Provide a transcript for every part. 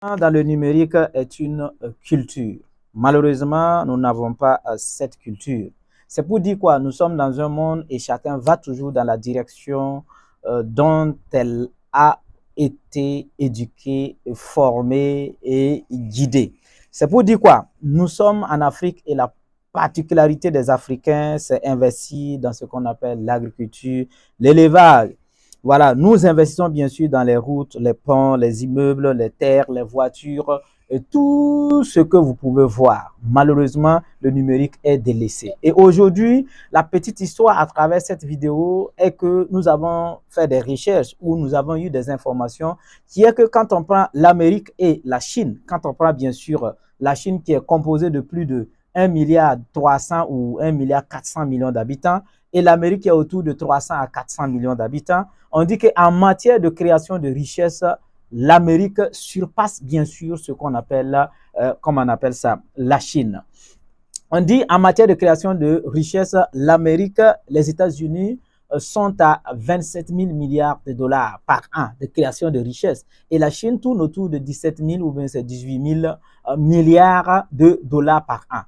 Dans le numérique est une culture. Malheureusement, nous n'avons pas cette culture. C'est pour dire quoi? Nous sommes dans un monde et chacun va toujours dans la direction dont elle a été éduquée, formée et guidée. C'est pour dire quoi? Nous sommes en Afrique et la particularité des Africains, c'est investir dans ce qu'on appelle l'agriculture, l'élevage. Voilà, nous investissons bien sûr dans les routes, les ponts, les immeubles, les terres, les voitures et tout ce que vous pouvez voir. Malheureusement, le numérique est délaissé. Et aujourd'hui, la petite histoire à travers cette vidéo est que nous avons fait des recherches où nous avons eu des informations qui est que quand on prend l'Amérique et la Chine, quand on prend bien sûr la Chine qui est composée de plus de 1 milliard 300 ou 1 milliard 400 millions d'habitants et l'Amérique qui est autour de 300 à 400 millions d'habitants, on dit qu'en matière de création de richesse, l'Amérique surpasse bien sûr ce qu'on appelle, comment on appelle ça, la Chine. On dit en matière de création de richesse, l'Amérique, les États-Unis sont à 27 000 milliards de dollars par an de création de richesse. Et la Chine tourne autour de 17 000 ou bien 18 000 milliards de dollars par an.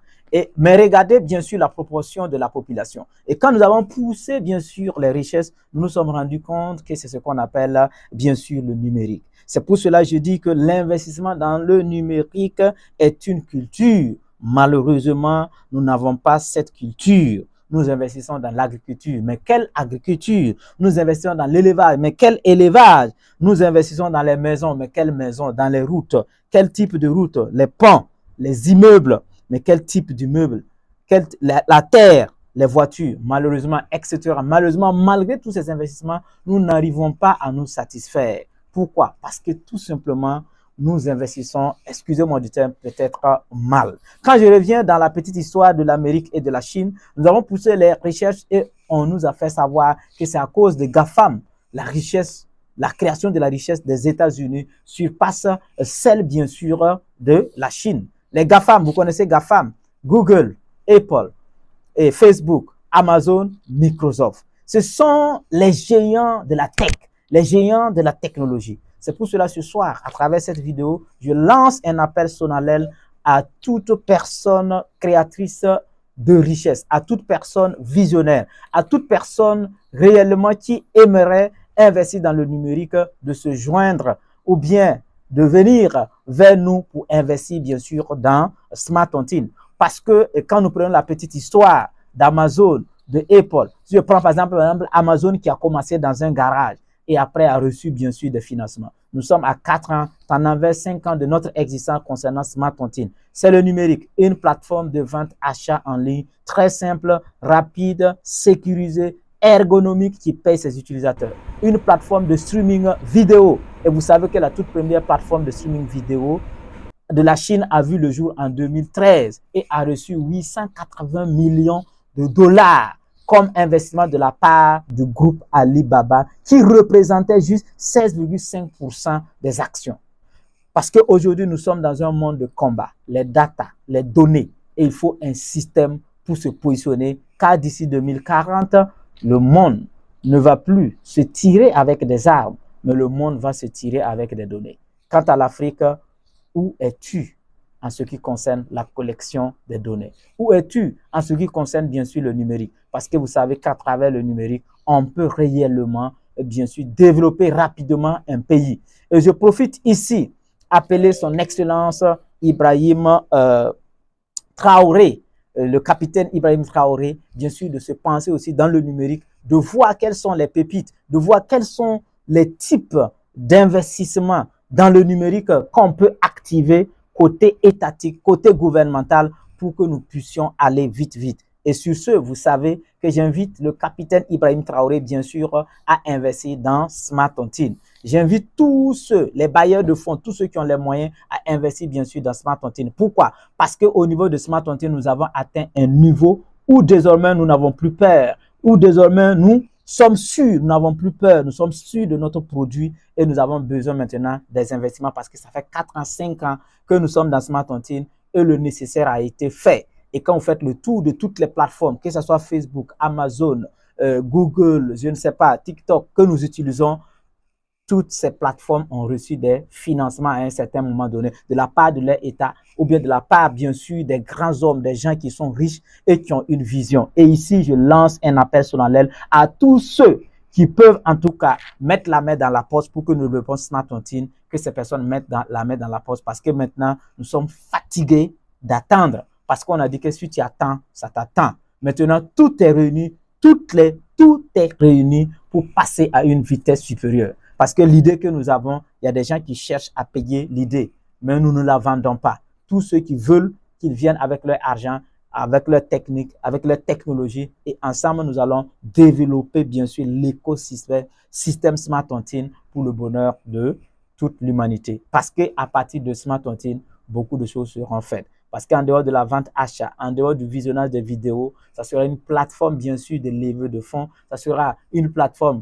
Mais regardez bien sûr la proportion de la population. Et quand nous avons poussé bien sûr les richesses, nous nous sommes rendus compte que c'est ce qu'on appelle bien sûr le numérique. C'est pour cela que je dis que l'investissement dans le numérique est une culture. Malheureusement, nous n'avons pas cette culture. Nous investissons dans l'agriculture. Mais quelle agriculture? Nous investissons dans l'élevage. Mais quel élevage? Nous investissons dans les maisons. Mais quelles maisons? Dans les routes. Quel type de routes? Les ponts, les immeubles. Mais quel type d'immeuble? La terre, les voitures, malheureusement, etc. Malheureusement, malgré tous ces investissements, nous n'arrivons pas à nous satisfaire. Pourquoi? Parce que tout simplement, nous investissons, excusez-moi du terme, peut-être mal. Quand je reviens dans la petite histoire de l'Amérique et de la Chine, nous avons poussé les recherches et on nous a fait savoir que c'est à cause des GAFAM, la richesse, la création de la richesse des États-Unis surpasse celle, bien sûr, de la Chine. Les GAFAM, vous connaissez GAFAM, Google, Apple, et Facebook, Amazon, Microsoft. Ce sont les géants de la tech, les géants de la technologie. C'est pour cela ce soir, à travers cette vidéo, je lance un appel solennel à toute personne créatrice de richesse, à toute personne visionnaire, à toute personne réellement qui aimerait investir dans le numérique, de se joindre ou bien de venir vers nous pour investir bien sûr dans Smart Tontine. Parce que quand nous prenons la petite histoire d'Amazon, de Apple, si je prends par exemple Amazon qui a commencé dans un garage et après a reçu bien sûr des financements. Nous sommes à 4 ans, pendant 5 ans de notre existence concernant Smart Tontine. C'est le numérique, une plateforme de vente achat en ligne très simple, rapide, sécurisée, ergonomique qui paye ses utilisateurs. Une plateforme de streaming vidéo. Et vous savez que la toute première plateforme de streaming vidéo de la Chine a vu le jour en 2013 et a reçu 880 millions de dollars comme investissement de la part du groupe Alibaba qui représentait juste 16,5% des actions. Parce qu'aujourd'hui, nous sommes dans un monde de combat, les data, les données, et il faut un système pour se positionner, car d'ici 2040, le monde ne va plus se tirer avec des armes, mais le monde va se tirer avec des données. Quant à l'Afrique, où es-tu en ce qui concerne la collection des données? Où es-tu en ce qui concerne bien sûr le numérique? Parce que vous savez qu'à travers le numérique, on peut réellement bien sûr développer rapidement un pays. Et je profite ici appeler son excellence Ibrahim Traoré, le capitaine Ibrahim Traoré, bien sûr de se penser aussi dans le numérique, de voir quelles sont les pépites, de voir quels sont les types d'investissements dans le numérique qu'on peut activer côté étatique, côté gouvernemental pour que nous puissions aller vite. Et sur ce, vous savez que j'invite le capitaine Ibrahim Traoré, bien sûr, à investir dans Smart Tontine. J'invite tous ceux, les bailleurs de fonds, tous ceux qui ont les moyens à investir, bien sûr, dans Smart Tontine. Pourquoi? Parce qu'au niveau de Smart Tontine, nous avons atteint un niveau où désormais nous n'avons plus peur, où désormais nous sommes sûrs, nous n'avons plus peur, nous sommes sûrs de notre produit et nous avons besoin maintenant des investissements parce que ça fait 4 ans, 5 ans que nous sommes dans Smart Tontine et le nécessaire a été fait. Et quand vous faites le tour de toutes les plateformes, que ce soit Facebook, Amazon, Google, je ne sais pas, TikTok, que nous utilisons, toutes ces plateformes ont reçu des financements à un certain moment donné de la part de leur État ou bien de la part, bien sûr, des grands hommes, des gens qui sont riches et qui ont une vision. Et ici, je lance un appel solennel à tous ceux qui peuvent en tout cas mettre la main dans la poche pour que nous développons Smart Tontine, que ces personnes mettent la main dans la poche parce que maintenant, nous sommes fatigués d'attendre. Parce qu'on a dit que si tu attends, ça t'attend. Maintenant, tout est réuni, tout est réuni pour passer à une vitesse supérieure. Parce que l'idée que nous avons, il y a des gens qui cherchent à payer l'idée, mais nous ne la vendons pas. Tous ceux qui veulent qu'ils viennent avec leur argent, avec leur technique, avec leur technologie, et ensemble, nous allons développer, bien sûr, l'écosystème Smart Tontine pour le bonheur de toute l'humanité. Parce qu'à partir de Smart Tontine, beaucoup de choses seront faites. Parce qu'en dehors de la vente achat, en dehors du visionnage des vidéos, ça sera une plateforme, bien sûr, de levée de fonds. Ça sera une plateforme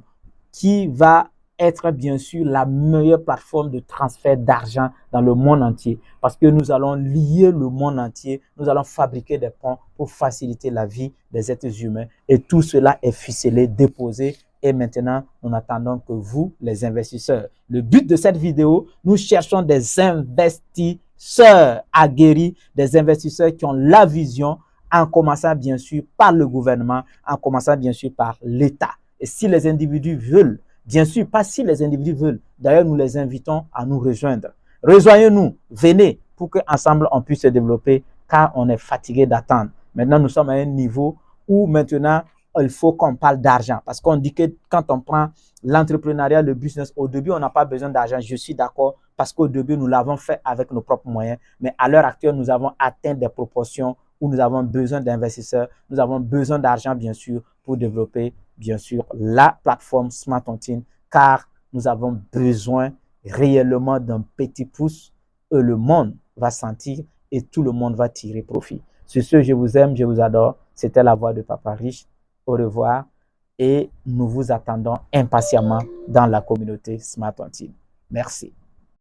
qui va être, bien sûr, la meilleure plateforme de transfert d'argent dans le monde entier. Parce que nous allons lier le monde entier. Nous allons fabriquer des ponts pour faciliter la vie des êtres humains. Et tout cela est ficelé, déposé. Et maintenant, nous n'attendons que vous, les investisseurs. Le but de cette vidéo, nous cherchons des investisseurs aguerris, des investisseurs qui ont la vision, en commençant bien sûr par le gouvernement, en commençant bien sûr par l'État. Et si les individus veulent, bien sûr, pas si les individus veulent, d'ailleurs nous les invitons à nous rejoindre. Rejoignez-nous, venez pour qu'ensemble on puisse se développer car on est fatigué d'attendre. Maintenant, nous sommes à un niveau où maintenant, il faut qu'on parle d'argent parce qu'on dit que quand on prend l'entrepreneuriat, le business, au début, on n'a pas besoin d'argent. Je suis d'accord parce qu'au début, nous l'avons fait avec nos propres moyens. Mais à l'heure actuelle, nous avons atteint des proportions où nous avons besoin d'investisseurs. Nous avons besoin d'argent, bien sûr, pour développer, bien sûr, la plateforme Smart Tontine car nous avons besoin réellement d'un petit pouce et le monde va sentir et tout le monde va tirer profit. Sur ce, je vous aime, je vous adore. C'était la voix de Papa Riche. Au revoir et nous vous attendons impatiemment dans la communauté Smart Tontine. Merci.